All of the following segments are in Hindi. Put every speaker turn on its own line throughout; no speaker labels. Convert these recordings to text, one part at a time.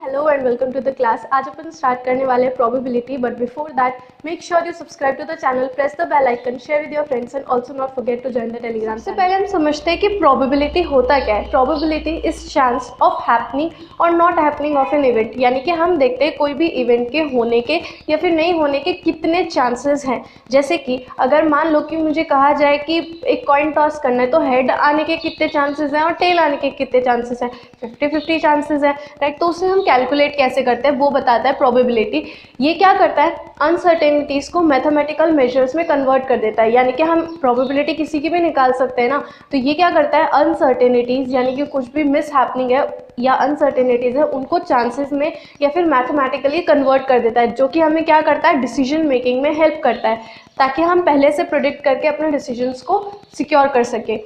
Hello and welcome to the class. आज अपन स्टार्ट करने वाले हैं probability, but before that make sure you subscribe to the channel, press the bell icon, share with your friends and also not forget to join the Telegram. सबसे पहले हम समझते हैं कि प्रोबेबिलिटी होता क्या है। Probability is chance of happening और not happening of an event, यानी कि हम देखते हैं कोई भी इवेंट के होने के या फिर नहीं होने के कितने चांसेस हैं। जैसे कि अगर मान लो कि मुझे कहा जाए कि एक कॉइन टॉस करना है, तो हेड आने के कितने चांसेस हैं और टेल आने के कितने चांसेस हैं। 50-50 चांसेस है, राइट। तो उसे हम कैलकुलेट कैसे करते हैं वो बताता है प्रोबेबिलिटी। ये क्या करता है, अनसर्टेनिटीज को मैथमेटिकल मेजर्स में कन्वर्ट कर देता है। यानी कि हम प्रोबेबिलिटी किसी की भी निकाल सकते हैं ना, तो ये क्या करता है, अनसर्टेनिटीज यानी कि कुछ भी मिस हैपनिंग है या अनसर्टेनिटीज है उनको चांसेस में या फिर मैथमेटिकली कन्वर्ट कर देता है, जो कि हमें क्या करता है, डिसीजन मेकिंग में हेल्प करता है, ताकि हम पहले से प्रेडिक्ट करके अपने डिसीजंस को सिक्योर कर सके।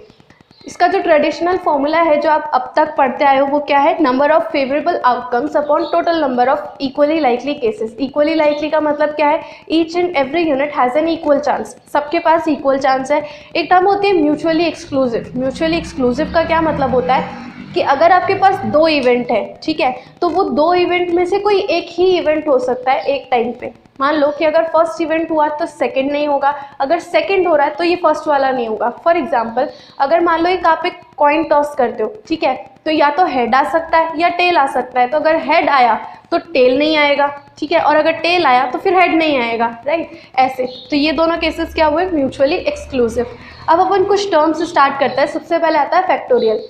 इसका जो ट्रेडिशनल फॉर्मूला है जो आप अब तक पढ़ते आए हो वो क्या है, number of favourable outcomes upon total number of equally likely cases. Equally likely का मतलब क्या है, each and every unit has an equal chance, सबके पास इक्वल चांस है। एक टर्म होती है म्यूचुअली एक्सक्लूसिव। म्यूचुअली एक्सक्लूसिव का क्या मतलब होता है कि अगर आपके पास दो इवेंट है, ठीक है, तो वो दो इवेंट में से कोई एक ही इवेंट हो सकता है एक टाइम पे। मान लो कि अगर फर्स्ट इवेंट हुआ तो सेकंड नहीं होगा, अगर सेकंड हो रहा है तो ये फर्स्ट वाला नहीं होगा। फॉर एग्जांपल, अगर मान लो एक आप एक कॉइन टॉस करते हो, ठीक है, तो या तो हेड आ सकता है या टेल आ सकता है। तो अगर हेड आया तो टेल नहीं आएगा, ठीक है, और अगर टेल आया तो फिर हेड नहीं आएगा, राइट। ऐसे तो ये दोनों केसेस क्या हुए, म्यूचुअली एक्सक्लूसिव। अब अपन कुछ टर्म्स स्टार्ट करते हैं। सबसे पहले आता है फैक्टोरियल।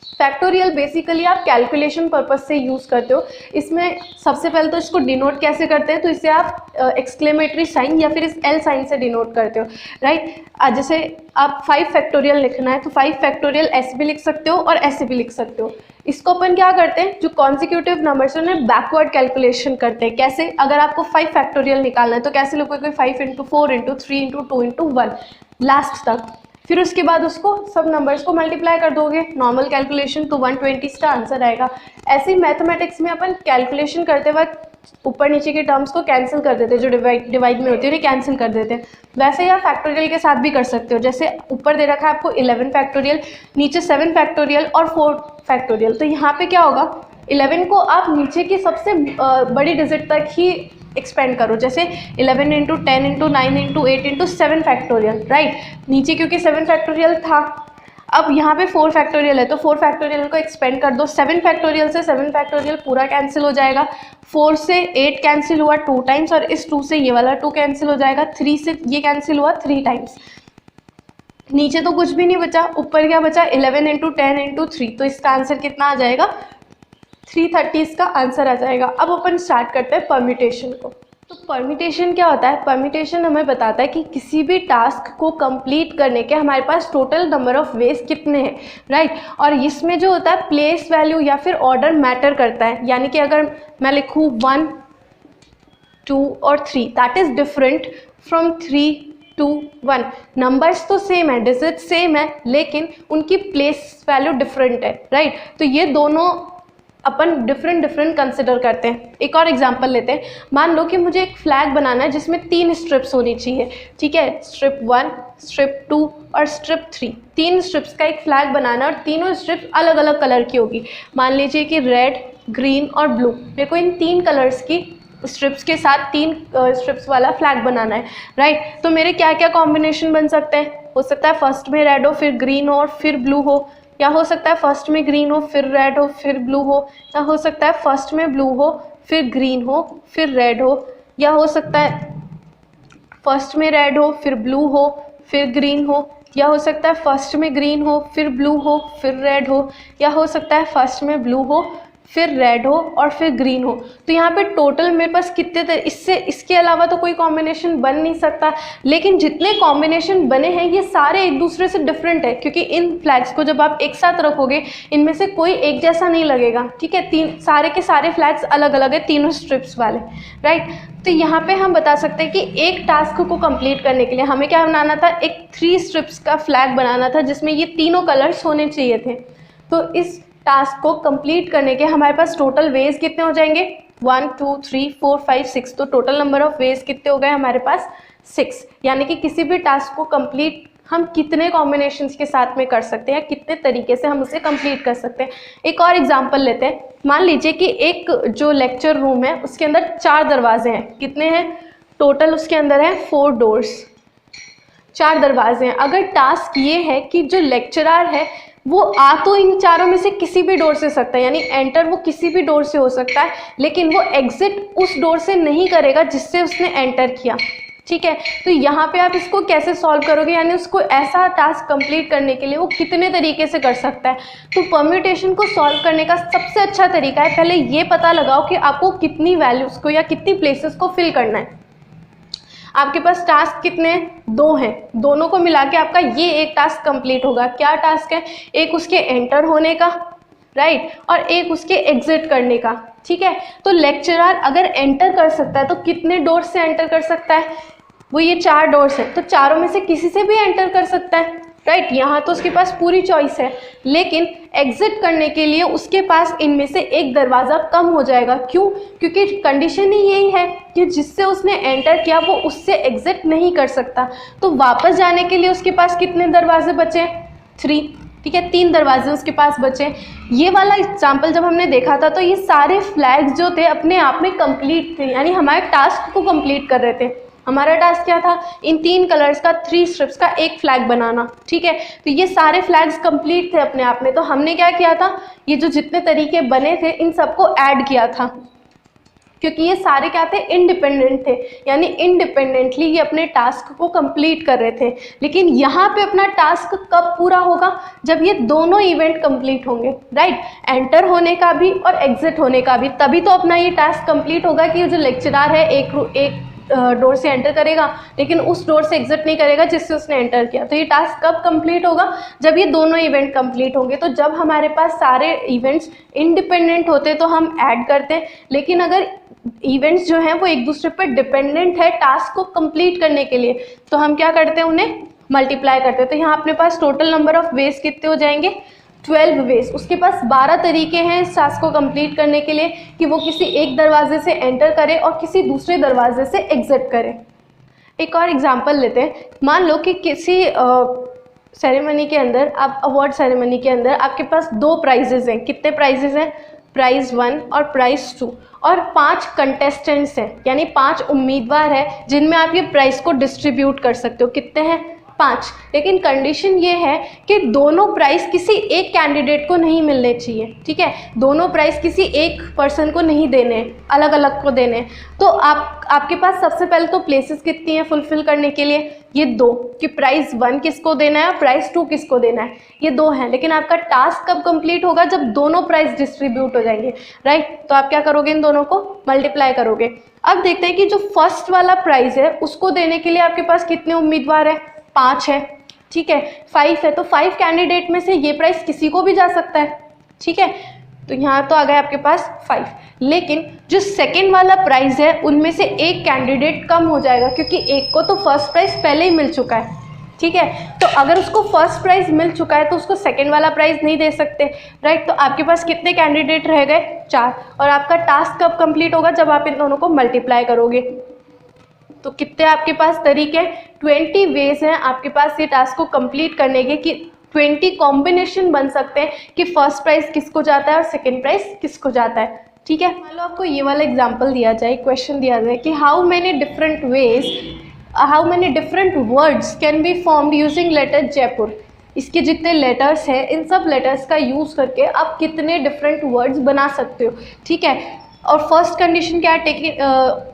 फैक्टोरियल बेसिकली आप कैलकुलेशन पर्पज से यूज़ करते हो। इसमें सबसे पहले तो इसको डिनोट कैसे करते हैं, तो इसे आप एक्सक्लेमेटरी साइन या फिर इस एल साइन से डिनोट करते हो, राइट। जैसे आप 5 फैक्टोरियल लिखना है तो 5 फैक्टोरियल ऐसे भी लिख सकते हो और ऐसे भी लिख सकते हो। इसको अपन क्या करते हैं, जो कॉन्सिक्यूटिव नंबर्स उन्हें बैकवर्ड कैलकुलेशन करते हैं। कैसे, अगर आपको 5 फैक्टोरियल निकालना है तो कैसे लिखोगे, 5 × 4 × 3 × 2 × 1 लास्ट तक। फिर उसके बाद उसको सब नंबर्स को मल्टीप्लाई कर दोगे, नॉर्मल कैलकुलेशन, तो 120 का आंसर आएगा। ऐसे ही मैथमेटिक्स में अपन कैलकुलेशन करते वक्त ऊपर नीचे के टर्म्स को कैंसिल कर देते हैं, जो डिवाइड में होती है उन्हें कैंसिल कर देते हैं। वैसे ही आप फैक्टोरियल के साथ भी कर सकते हो। जैसे ऊपर दे रखा है आपको 11 फैक्टोरियल, नीचे 7 फैक्टोरियल और 4 फैक्टोरियल। तो यहाँ पे क्या होगा, 11 को आप नीचे की सबसे बड़ी डिजिट तक ही एक्सपेंड करो। जैसे 11 × 10 × 9 × 8 × 7 फैक्टोरियल, राइट। नीचे क्योंकि 7 फैक्टोरियल था, अब यहाँ पे 4 फैक्टोरियल है तो 4 फैक्टोरियल को एक्सपेंड कर दो। 7 फैक्टोरियल से 7 फैक्टोरियल पूरा कैंसिल हो जाएगा। 4 से 8 कैंसिल हुआ 2 टाइम्स, और इस 2 से ये वाला 2 कैंसिल हो जाएगा। 3 से ये कैंसिल हुआ 3 टाइम्स। नीचे तो कुछ भी नहीं बचा, ऊपर क्या बचा, 11 × 10 × 3। तो इसका आंसर कितना आ जाएगा, 330 इसका आंसर आ जाएगा। अब अपन स्टार्ट करते हैं परम्यूटेशन को। तो परम्यूटेशन क्या होता है, परम्यूटेशन हमें बताता है कि किसी भी टास्क को कंप्लीट करने के हमारे पास टोटल नंबर ऑफ वेज कितने हैं, राइट। और इसमें जो होता है प्लेस वैल्यू या फिर ऑर्डर मैटर करता है। यानी कि अगर मैं लिखूँ 1, 2 और 3, that is different from 3, 2, 1। Numbers तो सेम है, डिजिट सेम है, लेकिन उनकी प्लेस वैल्यू डिफरेंट है, राइट। तो ये दोनों अपन डिफरेंट कंसिडर करते हैं। एक और एग्जांपल लेते हैं। मान लो कि मुझे एक फ्लैग बनाना है जिसमें 3 स्ट्रिप्स होनी चाहिए, ठीक है, स्ट्रिप 1, स्ट्रिप 2 और स्ट्रिप 3। 3 स्ट्रिप्स का एक फ्लैग बनाना है और तीनों स्ट्रिप्स अलग अलग कलर की होगी। मान लीजिए कि रेड, ग्रीन और ब्लू। मेरे को इन 3 कलर्स की स्ट्रिप्स के साथ 3 स्ट्रिप्स वाला फ्लैग बनाना है, राइट। तो मेरे क्या क्या कॉम्बिनेशन बन सकते हैं, हो सकता है फर्स्ट में रेड हो, फिर ग्रीन हो और फिर ब्लू हो, या हो सकता है फर्स्ट में ग्रीन हो फिर रेड हो फिर ब्लू हो, या हो सकता है फर्स्ट में ब्लू हो फिर ग्रीन हो फिर रेड हो, या हो सकता है फर्स्ट में रेड हो फिर ब्लू हो फिर ग्रीन हो, या हो सकता है फर्स्ट में ग्रीन हो फिर ब्लू हो फिर रेड हो, या हो सकता है फर्स्ट में ब्लू हो फिर रेड हो और फिर ग्रीन हो। तो यहाँ पे टोटल मेरे पास कितने, इसके अलावा तो कोई कॉम्बिनेशन बन नहीं सकता। लेकिन जितने कॉम्बिनेशन बने हैं ये सारे एक दूसरे से डिफरेंट है, क्योंकि इन फ्लैग्स को जब आप एक साथ रखोगे इनमें से कोई एक जैसा नहीं लगेगा, ठीक है। सारे के सारे फ्लैग्स अलग अलग है, तीनों स्ट्रिप्स वाले, राइट। तो यहाँ पे हम बता सकते हैं कि एक टास्क को कंप्लीट करने के लिए हमें क्या बनाना था, एक 3 स्ट्रिप्स का फ्लैग बनाना था जिसमें ये तीनों कलर्स होने चाहिए थे। तो इस टास्क को कंप्लीट करने के हमारे पास टोटल वेज कितने हो जाएंगे, 1, 2, 3, 4, 5, 6। तो टोटल नंबर ऑफ वेज कितने हो गए हमारे पास, 6, यानी कि किसी भी टास्क को कंप्लीट हम कितने कॉम्बिनेशंस के साथ में कर सकते हैं, कितने तरीके से हम उसे कंप्लीट कर सकते हैं। एक और एग्जांपल लेते हैं। मान लीजिए कि एक जो लेक्चर रूम है उसके अंदर 4 दरवाजे हैं। कितने हैं टोटल? उसके अंदर है 4 डोर्स, 4 दरवाजे हैं। अगर टास्क ये है कि जो लेक्चरर है वो आ तो इन चारों में से किसी भी डोर से सकता है, यानी एंटर वो किसी भी डोर से हो सकता है, लेकिन वो एग्जिट उस डोर से नहीं करेगा जिससे उसने एंटर किया। ठीक है, तो यहाँ पे आप इसको कैसे सॉल्व करोगे, यानी उसको ऐसा टास्क कंप्लीट करने के लिए वो कितने तरीके से कर सकता है। तो परम्यूटेशन को सॉल्व करने का सबसे अच्छा तरीका है पहले ये पता लगाओ कि आपको कितनी वैल्यूज़ को या कितनी प्लेसेस को फिल करना है। आपके पास टास्क कितने हैं? 2 हैं। दोनों को मिला के आपका ये एक टास्क कंप्लीट होगा। क्या टास्क है? एक उसके एंटर होने का, राइट, और एक उसके एग्जिट करने का। ठीक है, तो लेक्चरर अगर एंटर कर सकता है तो कितने डोर से एंटर कर सकता है? वो ये 4 डोर्स है, तो चारों में से किसी से भी एंटर कर सकता है, राइट। यहाँ तो उसके पास पूरी चॉइस है, लेकिन एग्जिट करने के लिए उसके पास इनमें से एक दरवाज़ा कम हो जाएगा। क्यों? क्योंकि कंडीशन ही यही है कि जिससे उसने एंटर किया वो उससे एग्जिट नहीं कर सकता। तो वापस जाने के लिए उसके पास कितने दरवाजे बचे? 3। ठीक है, 3 दरवाजे उसके पास बचे। ये वाला एग्जाम्पल जब हमने देखा था तो ये सारे फ्लैग्स जो थे अपने आप में कंप्लीट थे, यानी हमारे टास्क को कंप्लीट कर रहे थे। हमारा टास्क क्या था? इन 3 कलर्स का 3 स्ट्रिप्स का एक फ्लैग बनाना। ठीक है, तो ये सारे फ्लैग्स कंप्लीट थे अपने आप में। तो हमने क्या किया था, ये जो जितने तरीके बने थे इन सबको ऐड किया था, क्योंकि ये सारे क्या थे? इंडिपेंडेंट थे, यानी इंडिपेंडेंटली ये अपने टास्क को कंप्लीट कर रहे थे। लेकिन यहाँ पे अपना टास्क कब पूरा होगा? जब ये दोनों इवेंट कंप्लीट होंगे, राइट, एंटर होने का भी और एग्जिट होने का भी। तभी तो अपना ये टास्क कंप्लीट होगा कि जो लेक्चरर है एक डोर से एंटर करेगा लेकिन उस डोर से एग्जिट नहीं करेगा जिससे उसने एंटर किया। तो ये टास्क कब कंप्लीट होगा? जब ये दोनों इवेंट कंप्लीट होंगे। तो जब हमारे पास सारे इवेंट्स इंडिपेंडेंट होते तो हम ऐड करते हैं, लेकिन अगर इवेंट्स जो हैं वो एक दूसरे पर डिपेंडेंट है टास्क को कंप्लीट करने के लिए, तो हम क्या करते हैं? उन्हें मल्टीप्लाई करते हैं। तो यहाँ अपने पास टोटल नंबर ऑफ वेज कितने हो जाएंगे? 12 वेज। उसके पास 12 तरीके हैं इस टास्क को कंप्लीट करने के लिए कि वो किसी एक दरवाजे से एंटर करे और किसी दूसरे दरवाजे से एग्जिट करे। एक और एग्जांपल लेते हैं। मान लो कि किसी सेरेमनी के अंदर, आप अवार्ड सेरेमनी के अंदर आपके पास 2 प्राइजेज हैं। कितने प्राइजेज हैं? प्राइज़ 1 और प्राइज़ 2, और 5 कंटेस्टेंट्स हैं, यानी 5 उम्मीदवार हैं जिनमें आप ये प्राइज़ को डिस्ट्रीब्यूट कर सकते हो। कितने हैं? 5। लेकिन कंडीशन ये है कि दोनों प्राइज़ किसी एक कैंडिडेट को नहीं मिलने चाहिए। ठीक है, दोनों प्राइज़ किसी एक पर्सन को नहीं देने, अलग अलग को देने। तो आपके पास सबसे पहले तो प्लेसेस कितनी हैं फुलफिल करने के लिए? ये 2, कि प्राइज़ 1 किसको देना है और प्राइज़ 2 किसको देना है, ये 2 हैं। लेकिन आपका टास्क कब कंप्लीट होगा? जब दोनों प्राइज़ डिस्ट्रीब्यूट हो जाएंगे, राइट। तो आप क्या करोगे? इन दोनों को मल्टीप्लाई करोगे। अब देखते हैं कि जो फर्स्ट वाला प्राइज़ है उसको देने के लिए आपके पास कितने उम्मीदवार हैं? 5 है। ठीक है, 5 है, तो 5 कैंडिडेट में से ये प्राइस किसी को भी जा सकता है। ठीक है, तो यहाँ तो आ गए आपके पास 5। लेकिन जो सेकंड वाला प्राइस है उनमें से एक कैंडिडेट कम हो जाएगा, क्योंकि एक को तो फर्स्ट प्राइस पहले ही मिल चुका है। ठीक है, तो अगर उसको फर्स्ट प्राइज मिल चुका है तो उसको सेकंड वाला प्राइज नहीं दे सकते, राइट। तो आपके पास कितने कैंडिडेट रह गए? 4। और आपका टास्क कब कंप्लीट होगा? जब आप इन दोनों को मल्टीप्लाई करोगे। तो कितने आपके पास तरीके? 20 वेज हैं आपके पास ये टास्क को कंप्लीट करने के, कि 20 कॉम्बिनेशन बन सकते हैं कि फर्स्ट प्राइज किसको जाता है और सेकेंड प्राइज किसको जाता है। ठीक है, मान लो आपको ये वाला एग्जाम्पल दिया जाए, क्वेश्चन दिया जाए कि how many different words can be formed using letter Jaipur. इसके जितने लेटर्स हैं इन सब लेटर्स का यूज़ करके आप कितने डिफरेंट वर्ड्स बना सकते हो। ठीक है, और फर्स्ट कंडीशन क्या है?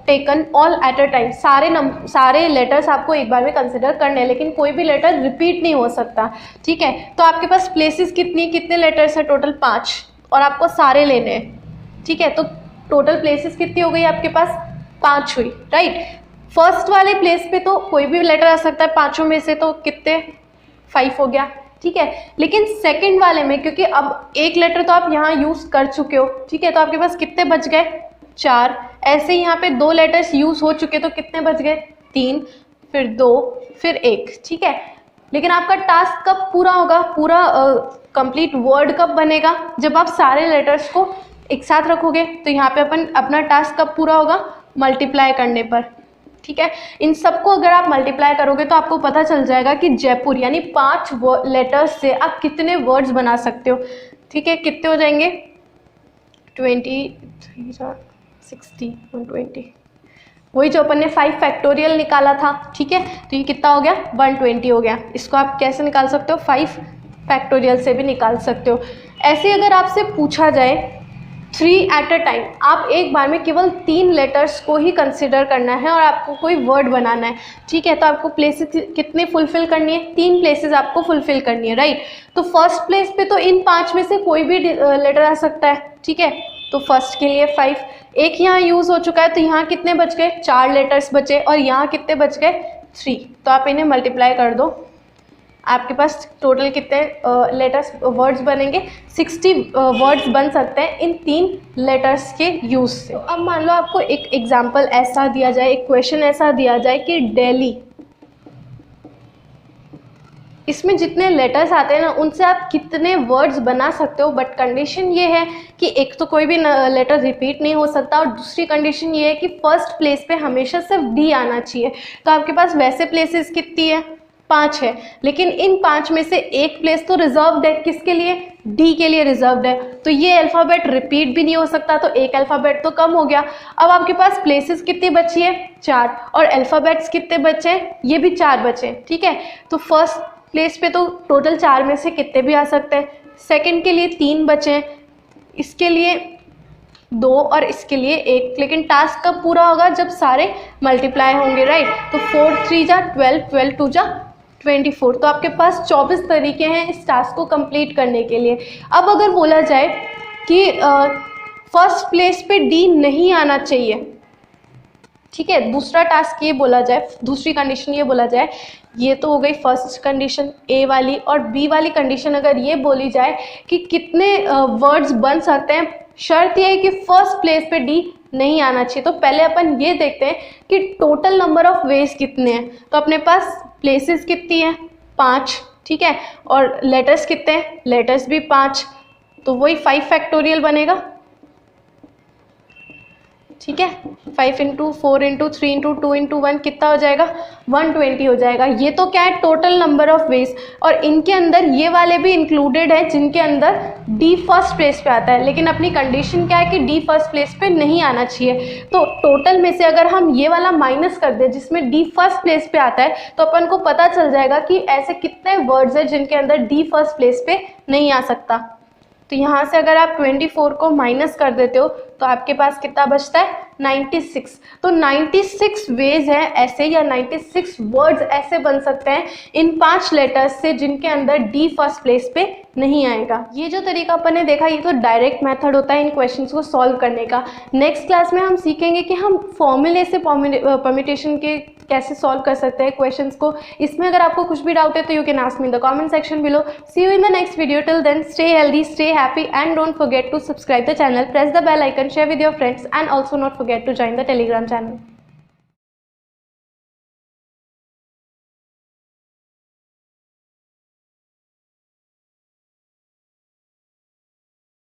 Taken all at a time. सारे लेटर्स आपको एक बार में कंसिडर करने हैं, लेकिन कोई भी लेटर रिपीट नहीं हो सकता। ठीक है, तो आपके पास प्लेसेस कितने लेटर्स हैं? टोटल 5, और आपको सारे लेने हैं। ठीक है, तो टोटल प्लेसेस कितनी हो गई आपके पास? 5 हुई, राइट। फर्स्ट वाले प्लेस पे तो कोई भी लेटर आ सकता है, 5 में से तो कितने? 5 हो गया। ठीक है, लेकिन सेकंड वाले में क्योंकि अब एक लेटर तो आप यहाँ यूज़ कर चुके हो, ठीक है, तो आपके पास कितने बच गए? 4। ऐसे ही यहाँ पे 2 लेटर्स यूज़ हो चुके, तो कितने बच गए? 3, फिर 2, फिर 1। ठीक है, लेकिन आपका टास्क कब पूरा होगा? पूरा कंप्लीट वर्ड कब बनेगा? जब आप सारे लेटर्स को एक साथ रखोगे। तो यहाँ पे अपना टास्क कब पूरा होगा? मल्टीप्लाई करने पर। ठीक है। इन सबको अगर आप मल्टीप्लाई करोगे तो आपको पता चल जाएगा कि जयपुर यानी 5 लेटर्स से आप कितने वर्ड्स बना सकते हो। ठीक है, कितने हो जाएंगे 23 60 120, वही जो अपन ने 5 फैक्टोरियल निकाला था। ठीक है, तो ये कितना हो गया 120 हो गया। इसको आप कैसे निकाल सकते हो 5 फैक्टोरियल से भी निकाल सकते हो। ऐसे अगर आपसे पूछा जाए 3 एट अ टाइम, आप एक बार में केवल 3 लेटर्स को ही कंसिडर करना है और आपको कोई वर्ड बनाना है। ठीक है, तो आपको प्लेसेस कितने फुलफिल करनी है 3 प्लेसेस आपको फुलफिल करनी है, राइट। तो फर्स्ट प्लेस पे तो इन 5 में से कोई भी लेटर आ सकता है। ठीक है, तो फर्स्ट के लिए 5, एक यहाँ यूज़ हो चुका है तो यहाँ कितने बच गए 4 लेटर्स बचे और यहाँ कितने बच गए 3। तो आप इन्हें मल्टीप्लाई कर दो, आपके पास टोटल कितने लेटर्स वर्ड्स बनेंगे 60 वर्ड्स बन सकते हैं इन 3 लेटर्स के यूज़ से। अब मान लो आपको एक एग्जांपल ऐसा दिया जाए, एक क्वेश्चन ऐसा दिया जाए कि दिल्ली, इसमें जितने लेटर्स आते हैं ना उनसे आप कितने वर्ड्स बना सकते हो, बट कंडीशन ये है कि एक तो कोई भी लेटर रिपीट नहीं हो सकता और दूसरी कंडीशन ये है कि फर्स्ट प्लेस पे हमेशा सिर्फ डी आना चाहिए। तो आपके पास वैसे प्लेसेस कितनी है 5 है, लेकिन इन 5 में से एक प्लेस तो रिजर्व्ड है, किसके लिए डी के लिए रिजर्व्ड है। तो ये अल्फ़ाबेट रिपीट भी नहीं हो सकता, तो एक अल्फ़ाबेट तो कम हो गया। अब आपके पास प्लेसेस कितनी बची है 4 और अल्फ़ाबेट्स कितने बचे, ये भी 4 बचे। ठीक है, तो फर्स्ट प्लेस पे तो टोटल 4 में से कितने भी आ सकते हैं, सेकंड के लिए 3 बचे, इसके लिए 2 और इसके लिए 1, लेकिन टास्क कब पूरा होगा जब सारे मल्टीप्लाई होंगे, राइट। तो 4 3 जा 12, 12 2 जा 24। तो आपके पास 24 तरीके हैं इस टास्क को कंप्लीट करने के लिए। अब अगर बोला जाए कि फर्स्ट प्लेस पे डी नहीं आना चाहिए, ठीक है, दूसरा टास्क ये बोला जाए, दूसरी कंडीशन ये बोला जाए, ये तो हो गई फर्स्ट कंडीशन ए वाली, और बी वाली कंडीशन अगर ये बोली जाए कि कितने वर्ड्स बन सकते हैं, शर्त ये है कि फर्स्ट प्लेस पे डी नहीं आना चाहिए। तो पहले अपन ये देखते हैं कि टोटल नंबर ऑफ वेज कितने हैं। तो अपने पास प्लेसेस कितनी है 5, ठीक है, और लेटर्स कितने हैं, लेटर्स भी 5, तो वही 5 फैक्टोरियल बनेगा। ठीक है, 5 × 4 × 3 × 2 × 1 कितना हो जाएगा 120 हो जाएगा। ये तो क्या है टोटल नंबर ऑफ वेज, और इनके अंदर ये वाले भी इंक्लूडेड है जिनके अंदर डी फर्स्ट प्लेस पे आता है, लेकिन अपनी कंडीशन क्या है कि डी फर्स्ट प्लेस पे नहीं आना चाहिए। तो टोटल में से अगर हम ये वाला माइनस कर दें जिसमें डी फर्स्ट प्लेस पे आता है, तो अपन को पता चल जाएगा कि ऐसे कितने वर्ड्स हैं जिनके अंदर डी फर्स्ट प्लेस पे नहीं आ सकता। तो यहाँ से अगर आप 24 को माइनस कर देते हो तो आपके पास कितना बचता है 96। तो 96 वेज हैं ऐसे, या 96 वर्ड्स ऐसे बन सकते हैं इन 5 लेटर्स से जिनके अंदर डी फर्स्ट प्लेस पे नहीं आएगा। ये जो तरीका अपन ने देखा ये तो डायरेक्ट मेथड होता है इन क्वेश्चंस को सॉल्व करने का। नेक्स्ट क्लास में हम सीखेंगे कि हम फॉर्मूले से परम्यूटेशन के कैसे सॉल्व कर सकते हैं क्वेश्चंस को। इसमें अगर आपको कुछ भी डाउट है तो you can ask me in the comment section below. See you in the next video, till then stay healthy, stay happy and don't forget to subscribe the channel, press the bell icon, share with your friends and also not forget to join the Telegram channel.